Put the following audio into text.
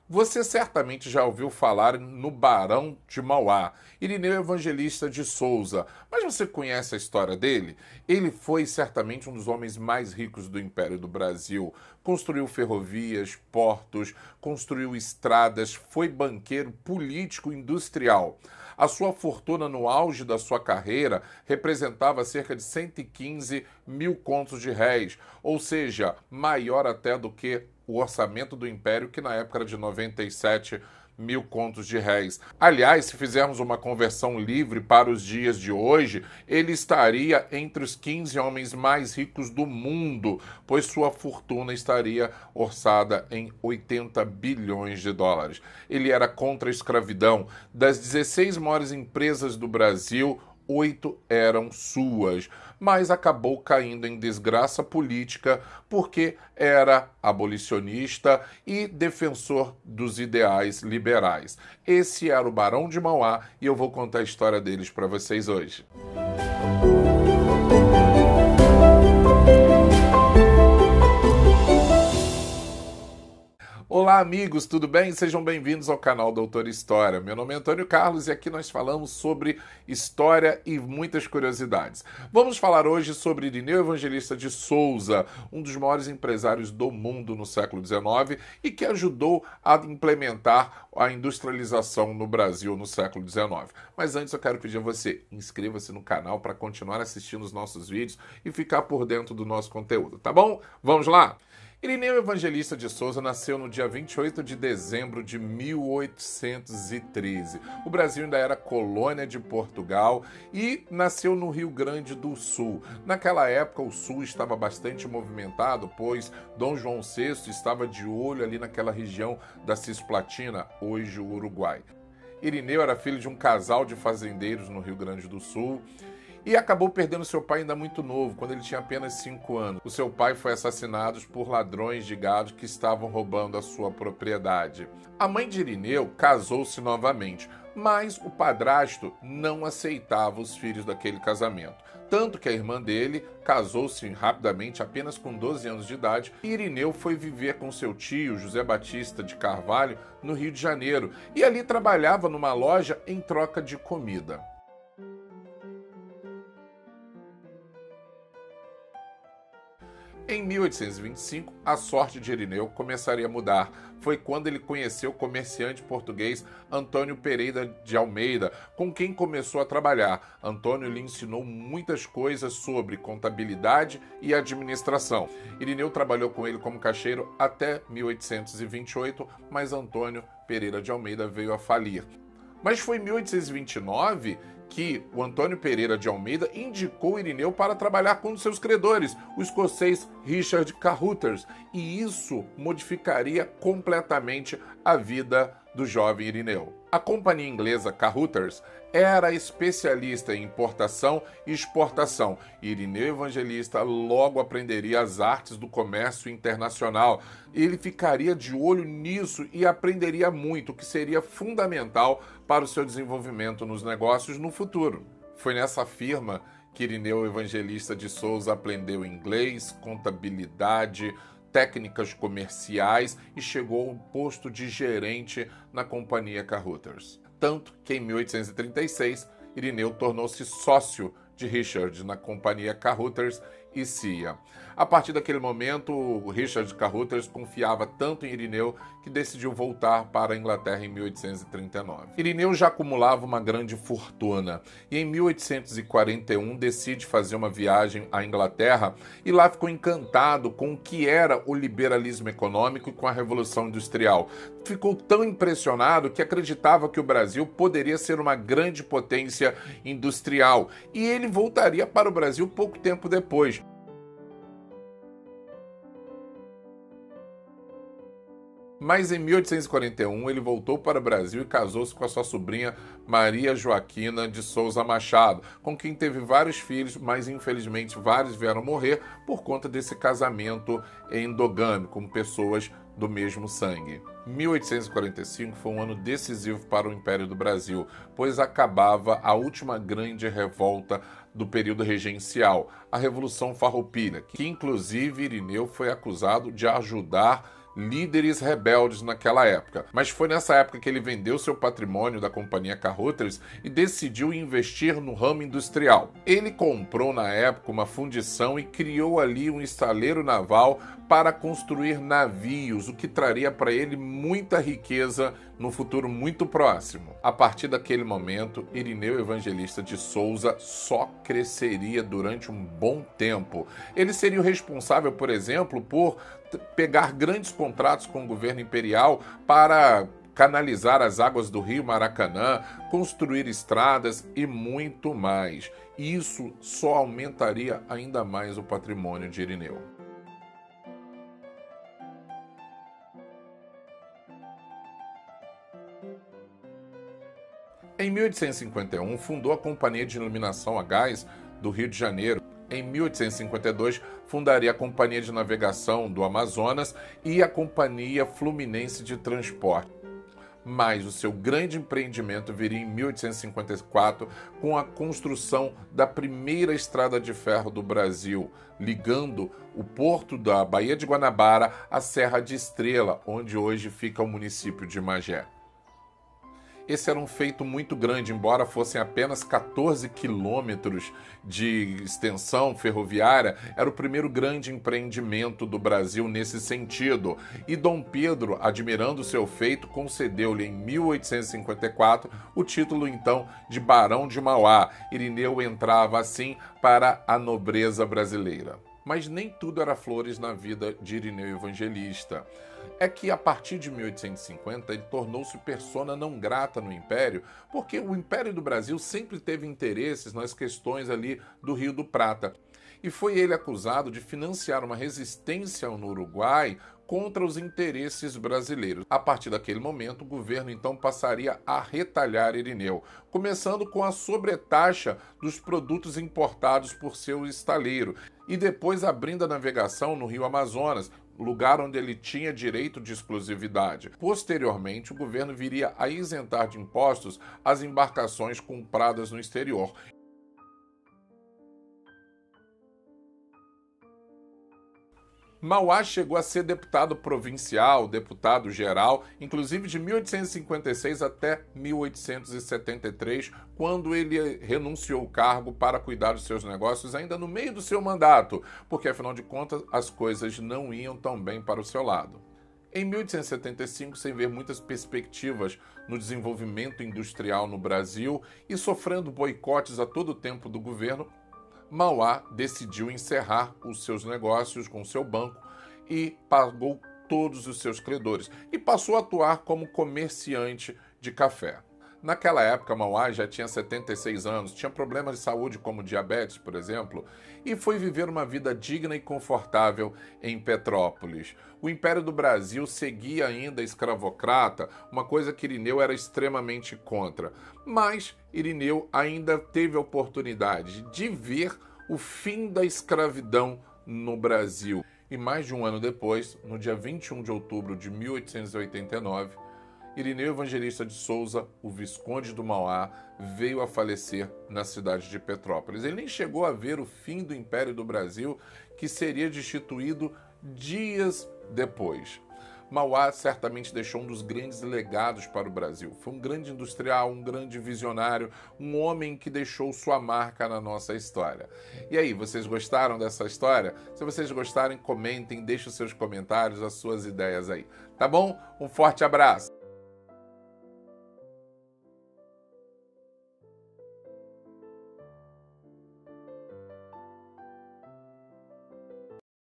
Você certamente já ouviu falar no Barão de Mauá, Irineu Evangelista de Souza, mas você conhece a história dele? Ele foi certamente um dos homens mais ricos do Império do Brasil. Construiu ferrovias, portos, construiu estradas, foi banqueiro, político, industrial. A sua fortuna no auge da sua carreira representava cerca de 115 mil contos de réis, ou seja, maior até do que o orçamento do Império, que na época era de 97 mil contos de réis. Aliás, se fizermos uma conversão livre para os dias de hoje, ele estaria entre os 15 homens mais ricos do mundo, pois sua fortuna estaria orçada em 80 bilhões de dólares. Ele era contra a escravidão. Das 16 maiores empresas do Brasil, 8 eram suas, mas acabou caindo em desgraça política porque era abolicionista e defensor dos ideais liberais. Esse era o Barão de Mauá e eu vou contar a história deles para vocês hoje. Olá, amigos, tudo bem? Sejam bem-vindos ao canal Doutor História. Meu nome é Antônio Carlos e aqui nós falamos sobre história e muitas curiosidades. Vamos falar hoje sobre Irineu Evangelista de Souza, um dos maiores empresários do mundo no século XIX e que ajudou a implementar a industrialização no Brasil no século XIX. Mas antes eu quero pedir a você, inscreva-se no canal para continuar assistindo os nossos vídeos e ficar por dentro do nosso conteúdo, tá bom? Vamos lá? Irineu Evangelista de Souza nasceu no dia 28 de dezembro de 1813. O Brasil ainda era colônia de Portugal e nasceu no Rio Grande do Sul. Naquela época, o Sul estava bastante movimentado, pois Dom João VI estava de olho ali naquela região da Cisplatina, hoje o Uruguai. Irineu era filho de um casal de fazendeiros no Rio Grande do Sul e acabou perdendo seu pai ainda muito novo, quando ele tinha apenas 5 anos. O seu pai foi assassinado por ladrões de gado que estavam roubando a sua propriedade. A mãe de Irineu casou-se novamente, mas o padrasto não aceitava os filhos daquele casamento. Tanto que a irmã dele casou-se rapidamente, apenas com 12 anos de idade, e Irineu foi viver com seu tio, José Batista de Carvalho, no Rio de Janeiro, e ali trabalhava numa loja em troca de comida. Em 1825, a sorte de Irineu começaria a mudar. Foi quando ele conheceu o comerciante português Antônio Pereira de Almeida, com quem começou a trabalhar. Antônio lhe ensinou muitas coisas sobre contabilidade e administração. Irineu trabalhou com ele como caixeiro até 1828, mas Antônio Pereira de Almeida veio a falir. Mas foi em 1829 que o Antônio Pereira de Almeida indicou Irineu para trabalhar com um dos seus credores, o escocês Richard Carruthers, e isso modificaria completamente a vida do jovem Irineu. A companhia inglesa Carruthers era especialista em importação e exportação. Irineu Evangelista logo aprenderia as artes do comércio internacional. Ele ficaria de olho nisso e aprenderia muito, o que seria fundamental para o seu desenvolvimento nos negócios no futuro. Foi nessa firma que Irineu Evangelista de Souza aprendeu inglês, contabilidade, técnicas comerciais e chegou ao posto de gerente na companhia Carruthers. Tanto que em 1836, Irineu tornou-se sócio de Richard na companhia Carruthers e Cia. A partir daquele momento, o Richard Carruthers confiava tanto em Irineu que decidiu voltar para a Inglaterra em 1839. Irineu já acumulava uma grande fortuna e em 1841 decide fazer uma viagem à Inglaterra e lá ficou encantado com o que era o liberalismo econômico e com a Revolução Industrial. Ficou tão impressionado que acreditava que o Brasil poderia ser uma grande potência industrial e ele voltaria para o Brasil pouco tempo depois. Mas em 1841 ele voltou para o Brasil e casou-se com a sua sobrinha Maria Joaquina de Souza Machado, com quem teve vários filhos, mas infelizmente vários vieram morrer por conta desse casamento endogâmico, com pessoas do mesmo sangue. 1845 foi um ano decisivo para o Império do Brasil, pois acabava a última grande revolta do período regencial, a Revolução Farroupilha, que inclusive Irineu foi acusado de ajudar líderes rebeldes naquela época. Mas foi nessa época que ele vendeu seu patrimônio da companhia Carruthers e decidiu investir no ramo industrial. Ele comprou na época uma fundição e criou ali um estaleiro naval para construir navios, o que traria para ele muita riqueza no futuro muito próximo. A partir daquele momento, Irineu Evangelista de Souza só cresceria durante um bom tempo. Ele seria o responsável, por exemplo, por pegar grandes contratos com o governo imperial para canalizar as águas do rio Maracanã, construir estradas e muito mais. Isso só aumentaria ainda mais o patrimônio de Irineu. Em 1851, fundou a Companhia de Iluminação a Gás do Rio de Janeiro. Em 1852, fundaria a Companhia de Navegação do Amazonas e a Companhia Fluminense de Transporte. Mas o seu grande empreendimento viria em 1854 com a construção da primeira estrada de ferro do Brasil, ligando o porto da Baía de Guanabara à Serra de Estrela, onde hoje fica o município de Magé. Esse era um feito muito grande, embora fossem apenas 14 quilômetros de extensão ferroviária, era o primeiro grande empreendimento do Brasil nesse sentido. E Dom Pedro, admirando seu feito, concedeu-lhe em 1854 o título então de Barão de Mauá. Irineu entrava assim para a nobreza brasileira. Mas nem tudo era flores na vida de Irineu Evangelista. É que a partir de 1850 ele tornou-se persona não grata no Império, porque o Império do Brasil sempre teve interesses nas questões ali do Rio do Prata. E foi ele acusado de financiar uma resistência no Uruguai contra os interesses brasileiros. A partir daquele momento, o governo então passaria a retalhar Irineu, começando com a sobretaxa dos produtos importados por seu estaleiro e depois abrindo a navegação no Rio Amazonas, lugar onde ele tinha direito de exclusividade. Posteriormente, o governo viria a isentar de impostos as embarcações compradas no exterior. Mauá chegou a ser deputado provincial, deputado geral, inclusive de 1856 até 1873, quando ele renunciou ao cargo para cuidar dos seus negócios ainda no meio do seu mandato, porque afinal de contas as coisas não iam tão bem para o seu lado. Em 1875, sem ver muitas perspectivas no desenvolvimento industrial no Brasil e sofrendo boicotes a todo tempo do governo, Mauá decidiu encerrar os seus negócios com seu banco e pagou todos os seus credores e passou a atuar como comerciante de café. Naquela época, Mauá já tinha 76 anos, tinha problemas de saúde como diabetes, por exemplo, e foi viver uma vida digna e confortável em Petrópolis. O Império do Brasil seguia ainda escravocrata, uma coisa que Irineu era extremamente contra. Mas Irineu ainda teve a oportunidade de ver o fim da escravidão no Brasil. E mais de um ano depois, no dia 21 de outubro de 1889, Irineu Evangelista de Souza, o Visconde do Mauá, veio a falecer na cidade de Petrópolis. Ele nem chegou a ver o fim do Império do Brasil, que seria destituído dias depois. Mauá certamente deixou um dos grandes legados para o Brasil. Foi um grande industrial, um grande visionário, um homem que deixou sua marca na nossa história. E aí, vocês gostaram dessa história? Se vocês gostarem, comentem, deixem os seus comentários, as suas ideias aí. Tá bom? Um forte abraço!